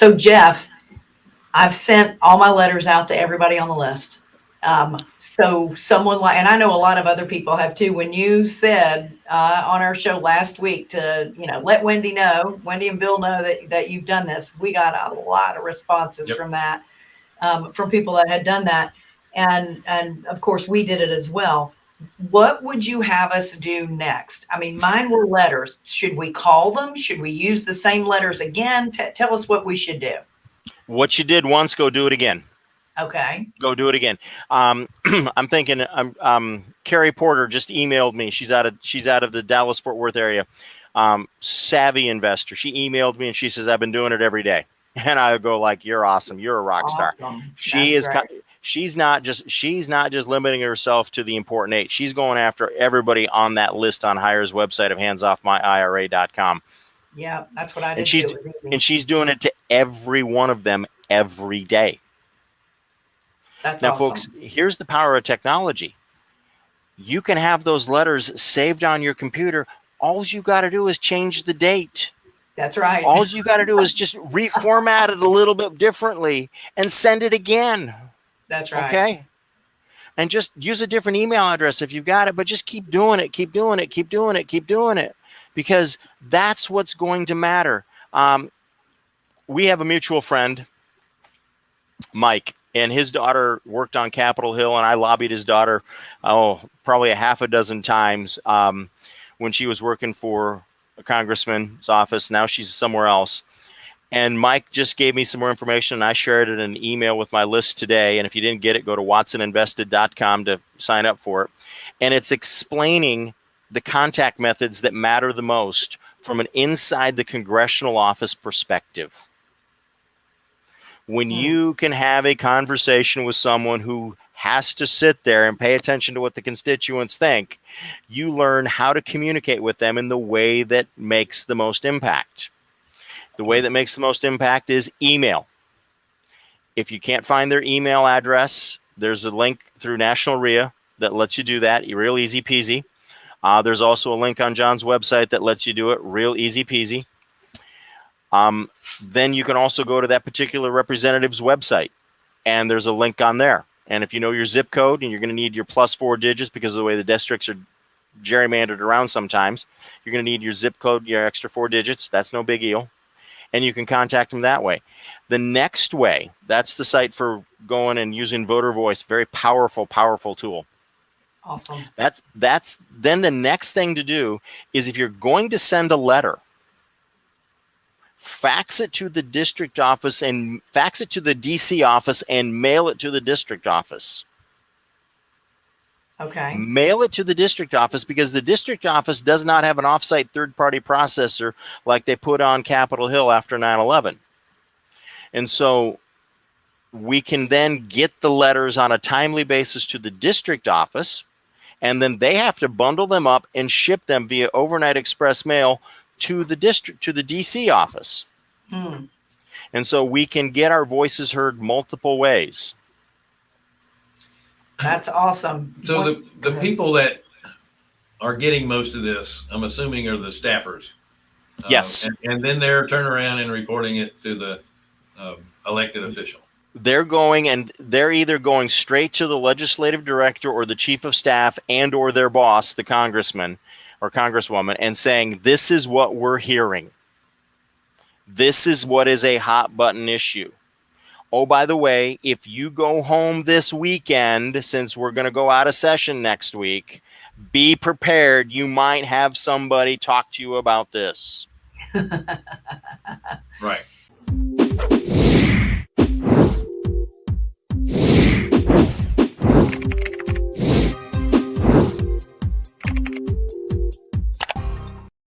So Jeff, I've sent all my letters out to everybody on the list. So someone like, and I know a lot of other people have too. When you said on our show last week to, let Wendy and Bill know that you've done this, we got a lot of responses from that, from people that had done that. And of course we did it as well. What would you have us do next? I mean, mine were letters. Should we call them? Should we use the same letters again? Tell us what we should do. What you did once, go do it again. Okay. Go do it again. I'm thinking. Carrie Porter just emailed me. She's out of the Dallas Fort Worth area. Savvy investor. She emailed me and she says, "I've been doing it every day." And I go like, "You're awesome. You're a rock star." She is. Great. She's not just limiting herself to the important 8. She's going after everybody on that list on Hire's website of handsoffmyira.com. Yeah, that's what I did. And she's doing it to every one of them every day. That's now, awesome. Folks, here's the power of technology. You can have those letters saved on your computer. All you got to do is change the date. That's right. All you got to do is just reformat it a little bit differently and send it again. That's right. Okay? And just use a different email address if you've got it, but just keep doing it, keep doing it, keep doing it, keep doing it, because that's what's going to matter. We have a mutual friend, Mike, and his daughter worked on Capitol Hill, and I lobbied his daughter, probably a half a dozen times when she was working for a congressman's office. Now she's somewhere else. And Mike just gave me some more information, and I shared it in an email with my list today. And if you didn't get it, go to watsoninvested.com to sign up for it. And it's explaining the contact methods that matter the most from an inside the congressional office perspective. When you can have a conversation with someone who has to sit there and pay attention to what the constituents think, you learn how to communicate with them in the way that makes the most impact. The way that makes the most impact is email. If you can't find their email address, there's a link through National RIA that lets you do that, real easy peasy. There's also a link on John's website that lets you do it, real easy peasy. Then you can also go to that particular representative's website, and there's a link on there. And if you know your zip code, and you're going to need your +4 digits because of the way the districts are gerrymandered around sometimes, you're going to need your zip code, your extra 4 digits. That's no big deal. And you can contact them that way. The next way, that's the site for going and using voter voice. Very powerful, powerful tool. Awesome. That's then the next thing to do is, if you're going to send a letter, fax it to the district office and fax it to the DC office and mail it to the district office. Okay. Mail it to the district office, because the district office does not have an offsite third-party processor like they put on Capitol Hill after 9/11. And so we can then get the letters on a timely basis to the district office, and then they have to bundle them up and ship them via overnight express mail to the district, to the DC office. And so we can get our voices heard multiple ways. That's awesome. So the people that are getting most of this, I'm assuming, are the staffers. Yes. And then they're turning around and reporting it to the elected official. They're either going straight to the legislative director or the chief of staff and or their boss, the congressman or congresswoman, and saying, this is what we're hearing. This is what is a hot button issue. Oh, by the way, if you go home this weekend, since we're going to go out of session next week, be prepared. You might have somebody talk to you about this. Right.